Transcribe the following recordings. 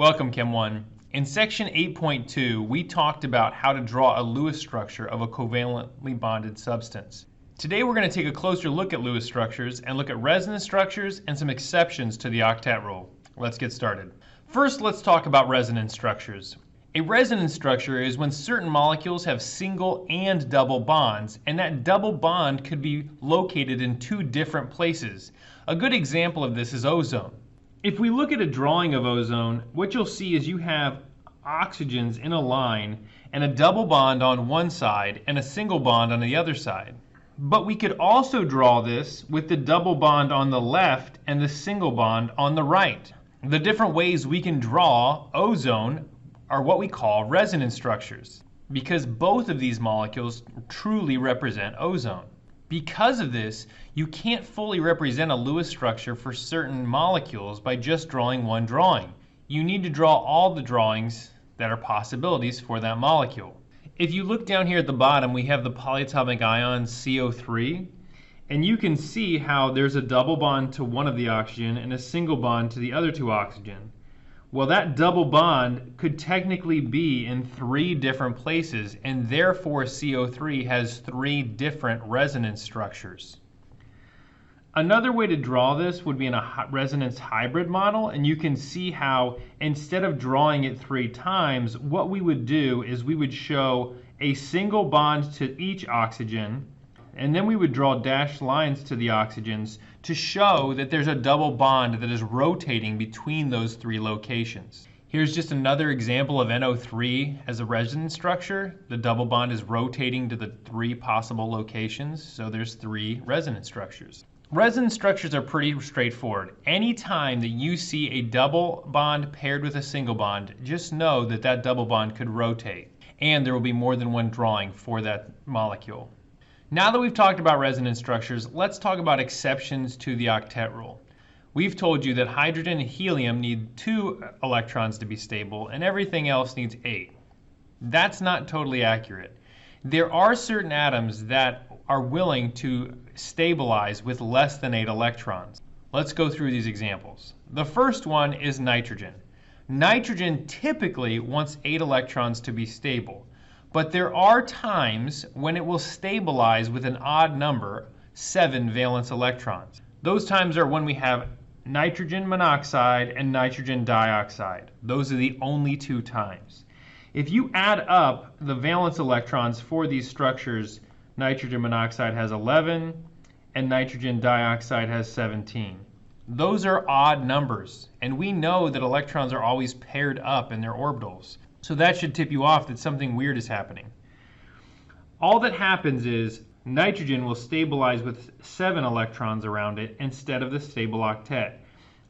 Welcome, Chem 1. In section 8.2, we talked about how to draw a Lewis structure of a covalently bonded substance. Today we're going to take a closer look at Lewis structures and look at resonance structures and some exceptions to the octet rule. Let's get started. First, let's talk about resonance structures. A resonance structure is when certain molecules have single and double bonds, and that double bond could be located in two different places. A good example of this is ozone. If we look at a drawing of ozone, what you'll see is you have oxygens in a line and a double bond on one side and a single bond on the other side. But we could also draw this with the double bond on the left and the single bond on the right. The different ways we can draw ozone are what we call resonance structures, because both of these molecules truly represent ozone. Because of this, you can't fully represent a Lewis structure for certain molecules by just drawing one drawing. You need to draw all the drawings that are possibilities for that molecule. If you look down here at the bottom, we have the polyatomic ion CO3, and you can see how there's a double bond to one of the oxygen and a single bond to the other two oxygen. Well, that double bond could technically be in three different places, and therefore CO3 has three different resonance structures. Another way to draw this would be in a resonance hybrid model, and you can see how instead of drawing it three times, what we would do is we would show a single bond to each oxygen, and then we would draw dashed lines to the oxygens to show that there's a double bond that is rotating between those three locations. Here's just another example of NO3 as a resonance structure. The double bond is rotating to the three possible locations, so there's three resonance structures. Resonance structures are pretty straightforward. Anytime that you see a double bond paired with a single bond, just know that that double bond could rotate, and there will be more than one drawing for that molecule. Now that we've talked about resonance structures, let's talk about exceptions to the octet rule. We've told you that hydrogen and helium need 2 electrons to be stable, and everything else needs 8. That's not totally accurate. There are certain atoms that are willing to stabilize with less than 8 electrons. Let's go through these examples. The first one is nitrogen. Nitrogen typically wants 8 electrons to be stable. But there are times when it will stabilize with an odd number, 7 valence electrons. Those times are when we have nitrogen monoxide and nitrogen dioxide. Those are the only 2 times. If you add up the valence electrons for these structures, nitrogen monoxide has 11 and nitrogen dioxide has 17. Those are odd numbers, and we know that electrons are always paired up in their orbitals. So that should tip you off that something weird is happening. All that happens is nitrogen will stabilize with 7 electrons around it instead of the stable octet.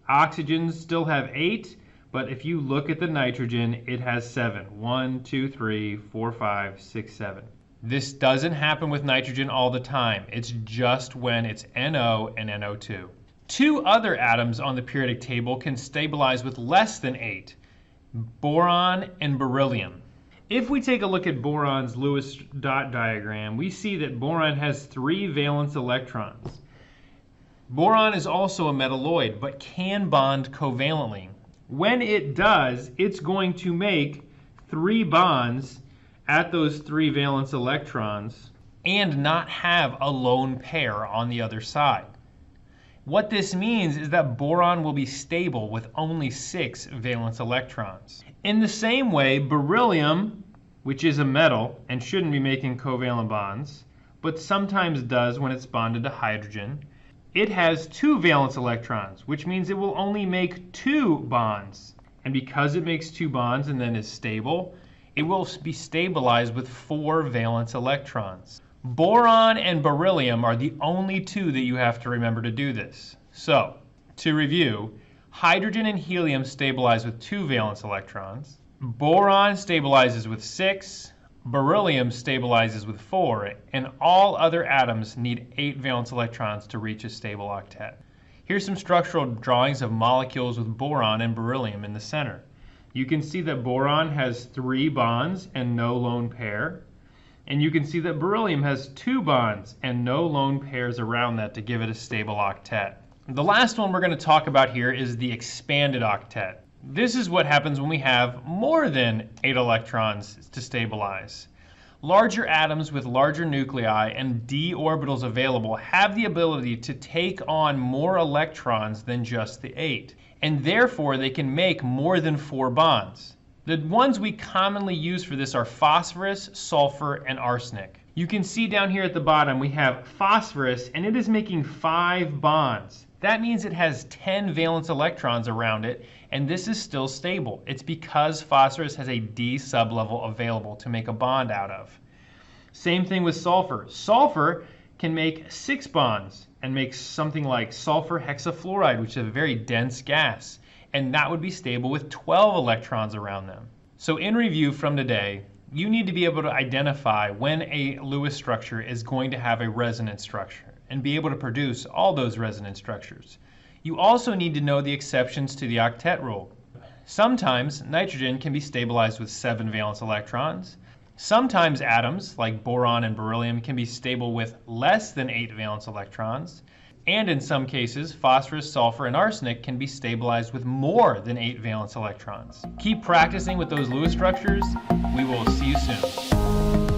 Oxygens still have 8, but if you look at the nitrogen, it has 7. 1, 2, 3, 4, 5, 6, 7. This doesn't happen with nitrogen all the time. It's just when it's NO and NO2. 2 other atoms on the periodic table can stabilize with less than 8. Boron and beryllium. If we take a look at boron's Lewis dot diagram, we see that boron has 3 valence electrons. Boron is also a metalloid, but can bond covalently. When it does, it's going to make 3 bonds at those 3 valence electrons and not have a lone pair on the other side. What this means is that boron will be stable with only 6 valence electrons. In the same way, beryllium, which is a metal and shouldn't be making covalent bonds, but sometimes does when it's bonded to hydrogen, it has 2 valence electrons, which means it will only make 2 bonds. And because it makes 2 bonds and then is stable, it will be stabilized with 4 valence electrons. Boron and beryllium are the only 2 that you have to remember to do this. So, to review, hydrogen and helium stabilize with 2 valence electrons. Boron stabilizes with 6. Beryllium stabilizes with 4. And all other atoms need 8 valence electrons to reach a stable octet. Here's some structural drawings of molecules with boron and beryllium in the center. You can see that boron has 3 bonds and no lone pair. And you can see that beryllium has 2 bonds and no lone pairs around that to give it a stable octet. The last one we're going to talk about here is the expanded octet. This is what happens when we have more than 8 electrons to stabilize. Larger atoms with larger nuclei and d orbitals available have the ability to take on more electrons than just the 8, and therefore they can make more than 4 bonds. The ones we commonly use for this are phosphorus, sulfur, and arsenic. You can see down here at the bottom we have phosphorus, and it is making 5 bonds. That means it has 10 valence electrons around it, and this is still stable. It's because phosphorus has a d sublevel available to make a bond out of. Same thing with sulfur. Sulfur can make 6 bonds and make something like sulfur hexafluoride, which is a very dense gas, and that would be stable with 12 electrons around them. So in review from today, you need to be able to identify when a Lewis structure is going to have a resonance structure and be able to produce all those resonance structures. You also need to know the exceptions to the octet rule. Sometimes nitrogen can be stabilized with 7 valence electrons. Sometimes atoms, like boron and beryllium, can be stable with less than 8 valence electrons. And in some cases, phosphorus, sulfur, and arsenic can be stabilized with more than 8 valence electrons. Keep practicing with those Lewis structures. We will see you soon.